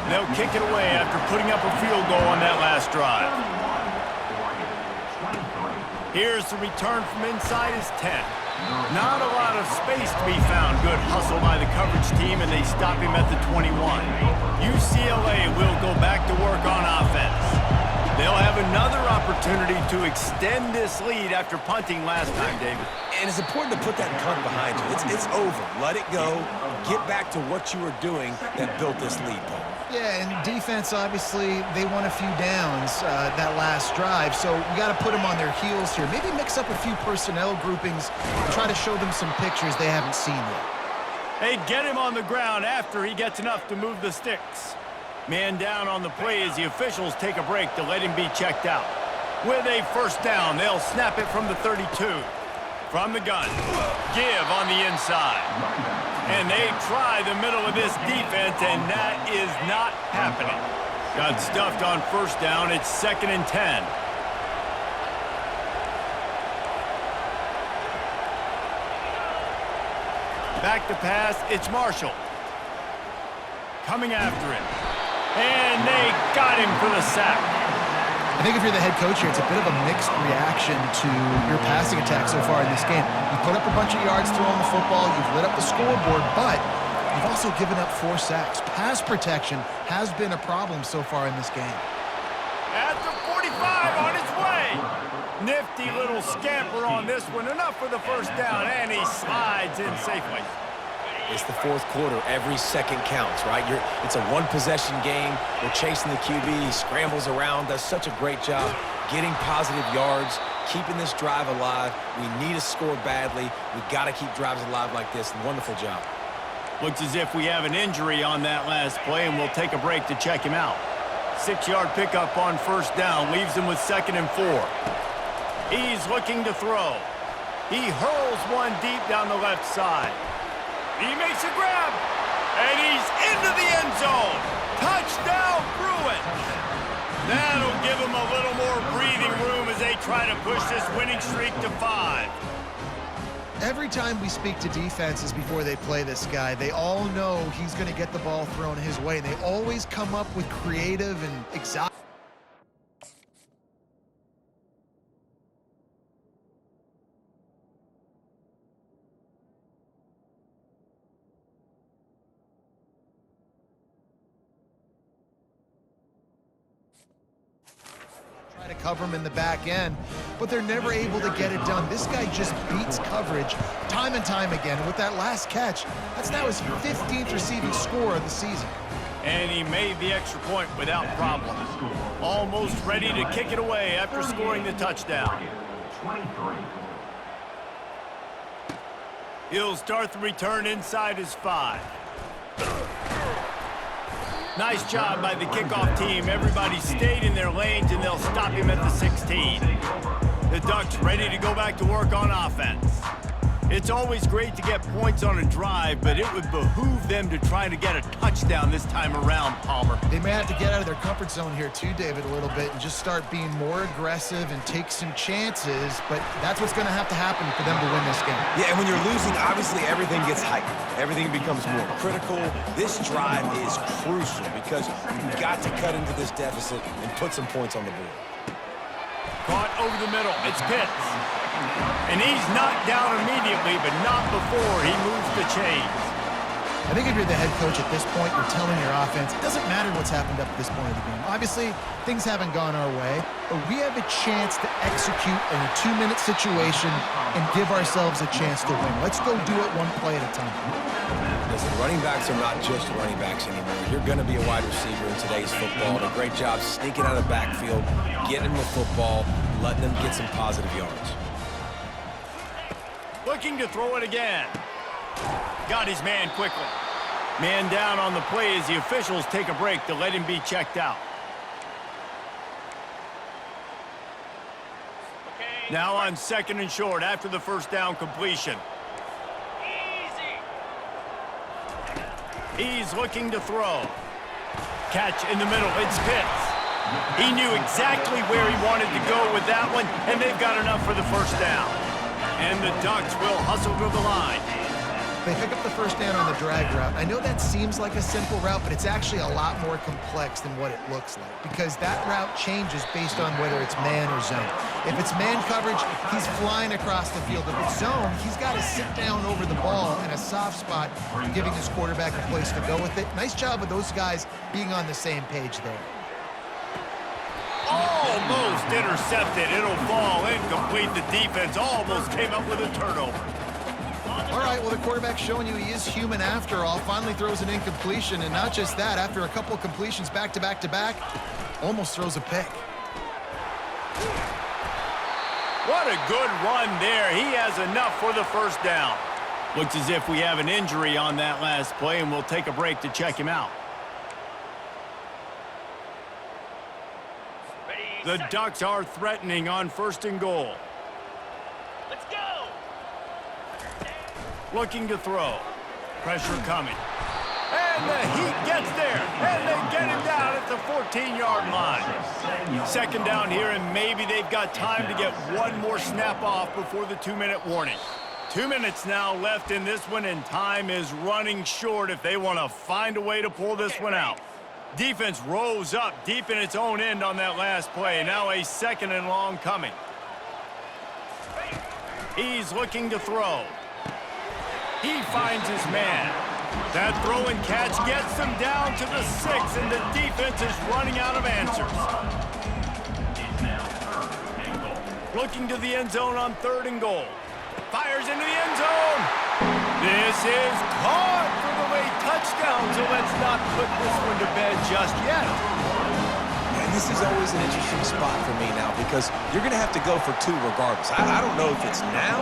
[SPEAKER 3] They'll kick it away after putting up a field goal on that last drive. Here's the return from inside his 10. Not a lot of space to be found. Good hustle by the coverage team, and they stop him at the 21. UCLA will go back to work on offense. They'll have another opportunity to extend this lead after punting last time, David.
[SPEAKER 1] And it's important to put that punt behind you. It's over. Let it go. Get back to what you were doing that built this lead, Paul.
[SPEAKER 2] Yeah, and defense, obviously, they won a few downs that last drive, so we got to put them on their heels here. Maybe mix up a few personnel groupings and try to show them some pictures they haven't seen yet.
[SPEAKER 3] They get him on the ground after he gets enough to move the sticks. Man down on the play as the officials take a break to let him be checked out. With a 1st down, they'll snap it from the 32. From the gun, give on the inside. And they try the middle of this defense, and that is not happening. Got stuffed on 1st down. It's 2nd and 10. Back to pass, it's Marshall. Coming after him. And they got him for the sack.
[SPEAKER 2] I think if you're the head coach here, it's a bit of a mixed reaction to your passing attack so far in this game. You put up a bunch of yards throwing the football, you've lit up the scoreboard, but you've also given up 4 sacks. Pass protection has been a problem so far in this game.
[SPEAKER 3] At the 45 on his way. Nifty little scamper on this one. Enough for the 1st down, and he slides in safely.
[SPEAKER 1] It's the 4th quarter. Every second counts, right? It's a one-possession game. We're chasing the QB. He scrambles around, does such a great job getting positive yards, keeping this drive alive. We need to score badly. We got to keep drives alive like this. Wonderful job.
[SPEAKER 3] Looks as if we have an injury on that last play, and we'll take a break to check him out. 6-yard pickup on 1st down leaves him with 2nd and 4. He's looking to throw. He hurls one deep down the left side. He makes a grab, and he's into the end zone. Touchdown, Bruins. That'll give him a little more breathing room as they try to push this winning streak to 5.
[SPEAKER 2] Every time we speak to defenses before they play this guy, they all know he's going to get the ball thrown his way. They always come up with creative and exotic. To cover him in the back end, but they're never able to get it done. This guy just beats coverage time and time again. With that last catch, that's now his 15th receiving score of the season.
[SPEAKER 3] And he made the extra point without problem. Almost ready to kick it away after scoring the touchdown.
[SPEAKER 6] 23.
[SPEAKER 3] He'll start the return inside his 5. Nice job by the kickoff team. Everybody stayed in their lanes, and they'll stop him at the 16. The Ducks ready to go back to work on offense. It's always great to get points on a drive, but it would behoove them to try to get a touchdown this time around, Palmer.
[SPEAKER 2] They may have to get out of their comfort zone here too, David, a little bit and just start being more aggressive and take some chances, but that's what's going to have to happen for them to win this game.
[SPEAKER 1] Yeah, and when you're losing, obviously everything gets heightened. Everything becomes more critical. This drive is crucial because you've got to cut into this deficit and put some points on the board.
[SPEAKER 3] Caught over the middle. It's Pitts. And he's knocked down immediately, but not before he moves the chains.
[SPEAKER 2] I think if you're the head coach at this point, you're telling your offense, it doesn't matter what's happened up to this point of the game. Obviously, things haven't gone our way, but we have a chance to execute in a 2-minute situation and give ourselves a chance to win. Let's go do it one play at a time.
[SPEAKER 1] Listen, running backs are not just running backs anymore. You're going to be a wide receiver in today's football. And a great job sneaking out of the backfield, getting the football, letting them get some positive yards.
[SPEAKER 3] Looking to throw it again. Got his man quickly. Man down on the play as the officials take a break to let him be checked out.
[SPEAKER 7] Okay.
[SPEAKER 3] Now on 2nd and short after the first down completion.
[SPEAKER 7] Easy.
[SPEAKER 3] He's looking to throw. Catch in the middle. It's Pitts. He knew exactly where he wanted to go with that one, and they've got enough for the first down. And the Ducks will hustle to the line.
[SPEAKER 2] They pick up the first down on the drag route. I know that seems like a simple route, but it's actually a lot more complex than what it looks like because that route changes based on whether it's man or zone. If it's man coverage, he's flying across the field. If it's zone, he's got to sit down over the ball in a soft spot, giving his quarterback a place to go with it. Nice job of those guys being on the same page there.
[SPEAKER 3] Almost intercepted. It'll fall incomplete. The defense almost came up with a turnover.
[SPEAKER 2] All right, well, the quarterback's showing you he is human after all. Finally throws an incompletion, and not just that, after a couple of completions back to back to back, almost throws a pick.
[SPEAKER 3] What a good run there. He has enough for the first down. Looks as if we have an injury on that last play, and we'll take a break to check him out. The Ducks are threatening on 1st and goal.
[SPEAKER 7] Let's go.
[SPEAKER 3] Looking to throw. Pressure coming. And the Heat gets there. And they get him down at the 14-yard line. 2nd down here, and maybe they've got time to get one more snap off before the 2-minute warning. 2 minutes now left in this one, and time is running short if they want to find a way to pull this one out. Defense rose up deep in its own end on that last play. Now a 2nd and long coming. He's looking to throw. He finds his man. That throw and catch gets them down to the 6, and the defense is running out of answers. Looking to the end zone on 3rd and goal. Fires into the end zone. This is caught for the late touchdown, so let's not put this one to bed just yet.
[SPEAKER 1] And this is always an interesting spot for me now because you're going to have to go for 2 regardless. I don't know if it's now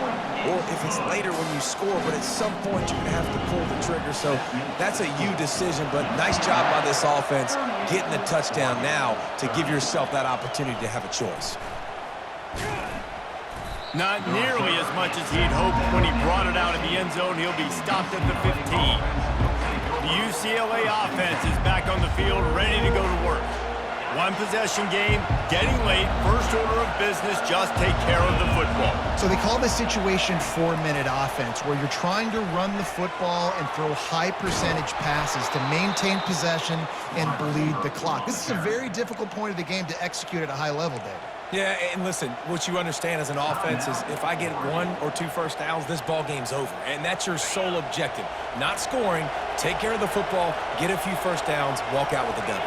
[SPEAKER 1] or if it's later when you score, but at some point you're going to have to pull the trigger. So that's a you decision, but nice job by this offense getting the touchdown now to give yourself that opportunity to have a choice.
[SPEAKER 3] Not nearly as much as he'd hoped when he brought it out of the end zone. He'll be stopped at the 15. The UCLA offense is back on the field, ready to go to work. One possession game, getting late, first order of business, just take care of the football.
[SPEAKER 2] So they call this situation 4-minute offense, where you're trying to run the football and throw high percentage passes to maintain possession and bleed the clock. This is a very difficult point of the game to execute at a high level, David.
[SPEAKER 1] Yeah, and listen, what you understand as an offense is if I get 1 or 2 first downs, this ball game's over. And that's your sole objective. Not scoring, take care of the football, get a few first downs, walk out with the W.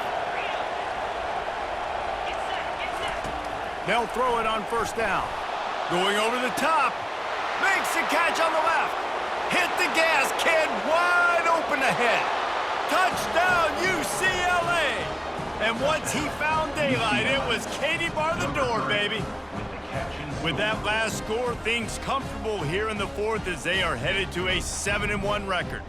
[SPEAKER 3] They'll throw it on first down. Going over the top. Makes the catch on the left. Hit the gas, kid. Wide open ahead. Touchdown, UCLA. And once he found daylight, it was Katie bar the door, baby. With that last score, things comfortable here in the fourth as they are headed to a 7-1 record.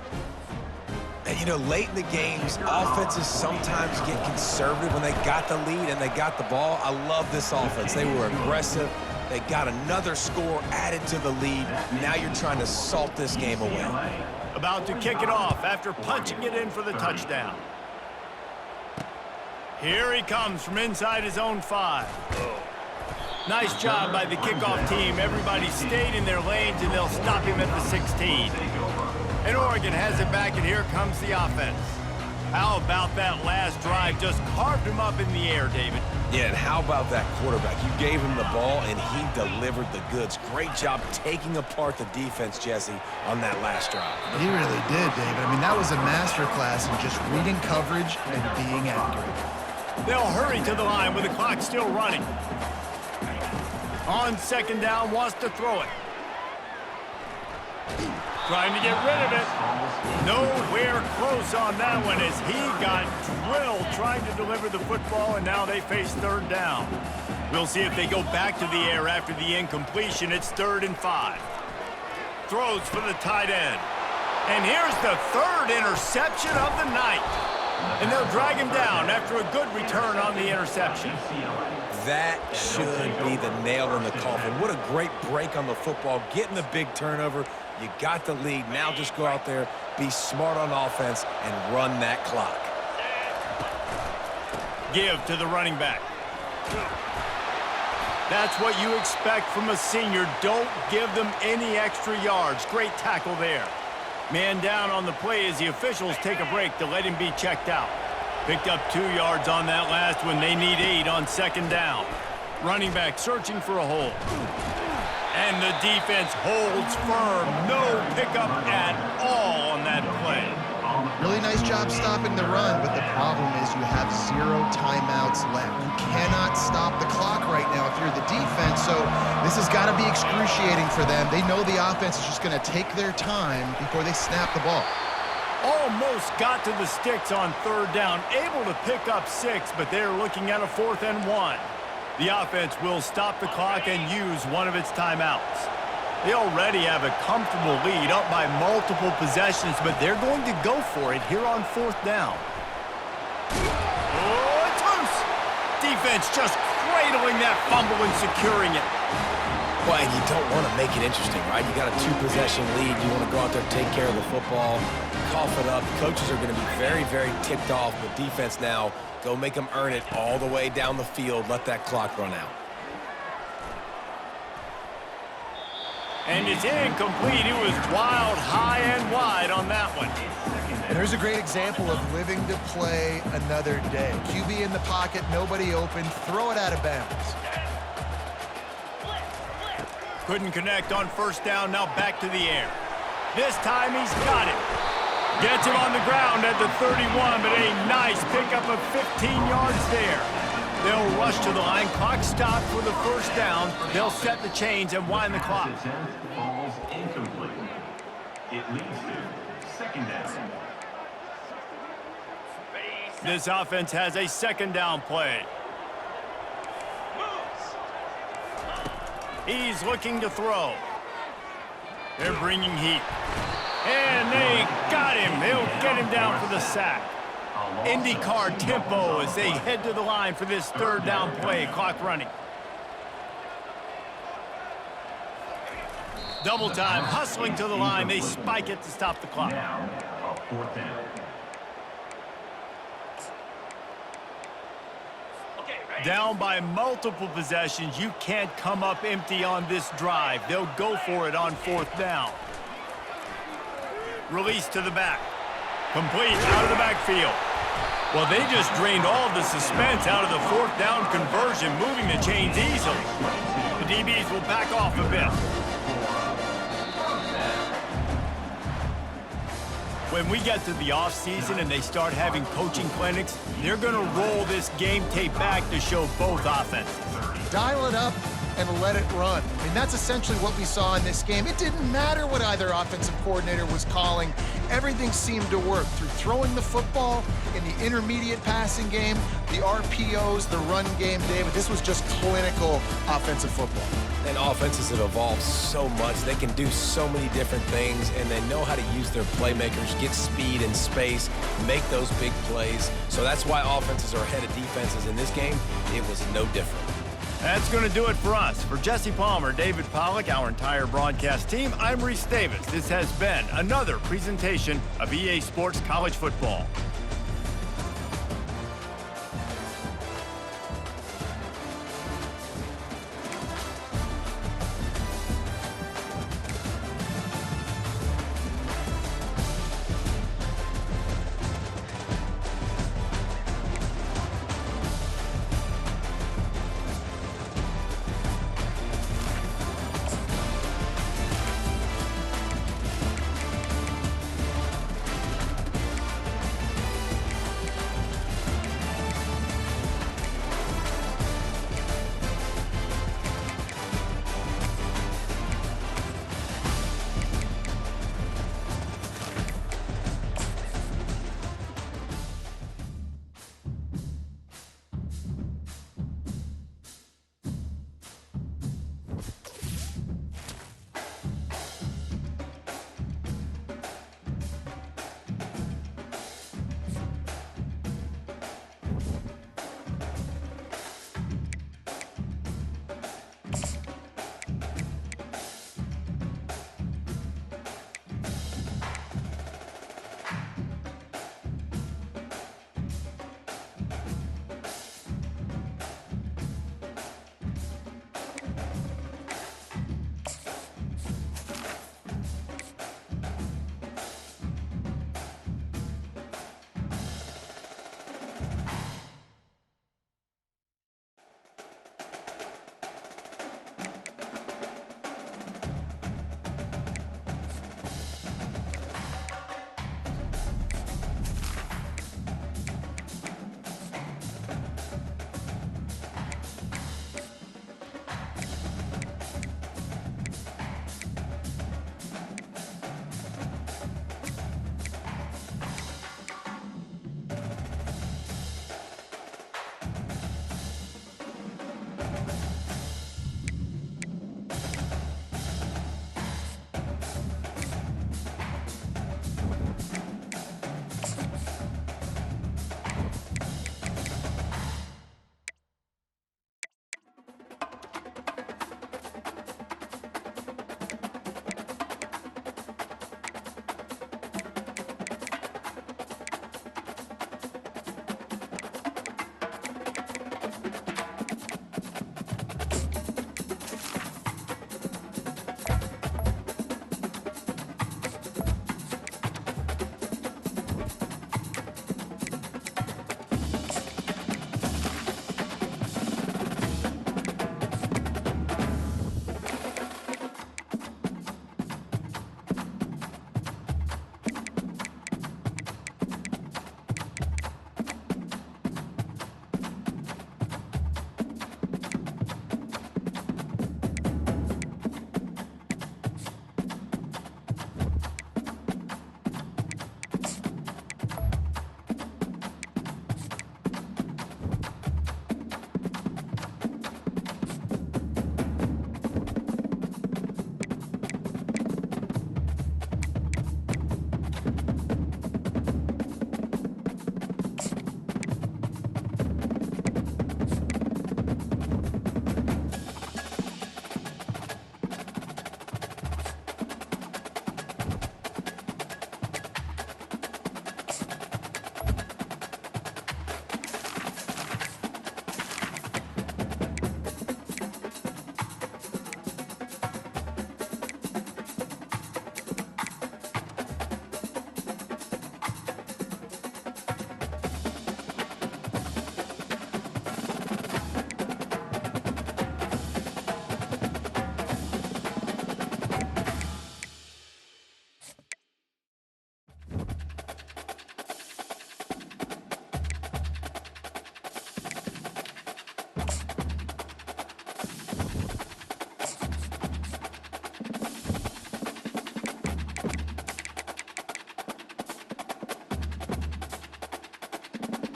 [SPEAKER 1] And, you know, late in the games, offenses sometimes get conservative when they got the lead and they got the ball. I love this offense. They were aggressive. They got another score added to the lead. Now you're trying to salt this game away.
[SPEAKER 3] About to kick it off after punching it in for the touchdown. Here he comes from inside his own 5. Nice job by the kickoff team. Everybody stayed in their lanes, and they'll stop him at the 16. And Oregon has it back, and here comes the offense. How about that last drive? Just carved him up in the air, David.
[SPEAKER 1] Yeah, and how about that quarterback? You gave him the ball, and he delivered the goods. Great job taking apart the defense, Jesse, on that last drive.
[SPEAKER 2] He really did, David. I mean, that was a masterclass in just reading coverage and being accurate.
[SPEAKER 3] They'll hurry to the line with the clock still running. On second down, wants to throw it. Trying to get rid of it. Nowhere close on that one as he got drilled trying to deliver the football, and now they face third down. We'll see if they go back to the air after the incompletion. It's 3rd and 5. Throws for the tight end. And here's the 3rd interception of the night. And they'll drag him down after a good return on the interception.
[SPEAKER 1] That should be the nail in the coffin. What a great break on the football, getting the big turnover. You got the lead. Now just go out there, be smart on offense, and run that clock.
[SPEAKER 3] Give to the running back. That's what you expect from a senior. Don't give them any extra yards. Great tackle there. Man down on the play as the officials take a break to let him be checked out. Picked up 2 yards on that last one. They need 8 on second down. Running back searching for a hole. And the defense holds firm. No pickup at all on that play.
[SPEAKER 2] Really nice job stopping the run, but the problem is you have 0 timeouts left. You cannot stop the clock right now if you're the defense, so this has got to be excruciating for them. They know the offense is just going to take their time before they snap the ball.
[SPEAKER 3] Almost got to the sticks on third down. Able to pick up 6, but they're looking at a 4th and 1. The offense will stop the clock and use one of its timeouts. They already have a comfortable lead, up by multiple possessions, but they're going to go for it here on 4th down. Oh, it's loose! Defense just cradling that fumble and securing it.
[SPEAKER 1] Well, and you don't want to make it interesting, right? You got a 2-possession lead. You want to go out there, take care of the football, cough it up. Coaches are going to be very, very ticked off, but defense now, go make them earn it all the way down the field. Let that clock run out.
[SPEAKER 3] And it's incomplete. It was wild, high and wide on that one.
[SPEAKER 2] And there's a great example of living to play another day. QB in the pocket, nobody open, throw it out of bounds.
[SPEAKER 3] Couldn't connect on first down, now back to the air. This time he's got it. Gets him on the ground at the 31, but a nice pickup of 15 yards there. They'll rush to the line. Clock stopped for the first down. They'll set the chains and wind the clock.
[SPEAKER 6] Falls incomplete. It leads to second down.
[SPEAKER 3] This offense has a second down play. He's looking to throw. They're bringing heat. And they got him. They'll get him down for the sack. IndyCar tempo as they head to the line for this third down play. Clock running. Double time, hustling to the line. They spike it to stop the clock.
[SPEAKER 6] Now, a 4th down.
[SPEAKER 3] Down by multiple possessions, you can't come up empty on this drive. They'll go for it on 4th down. Release to the back. Complete out of the backfield. Well, they just drained all of the suspense out of the 4th down conversion, moving the chains easily. The DBs will back off a bit. When we get to the offseason and they start having coaching clinics, they're going to roll this game tape back to show both offenses.
[SPEAKER 2] Dial it up and let it run. I mean, that's essentially what we saw in this game. It didn't matter what either offensive coordinator was calling. Everything seemed to work through throwing the football in the intermediate passing game, the RPOs, the run game, David. This was just clinical offensive football.
[SPEAKER 1] And offenses have evolved so much. They can do so many different things, and they know how to use their playmakers, get speed and space, make those big plays. So that's why offenses are ahead of defenses in this game. It was no different.
[SPEAKER 3] That's going to do it for us. For Jesse Palmer, David Pollack, our entire broadcast team, I'm Reese Davis. This has been another presentation of EA Sports College Football.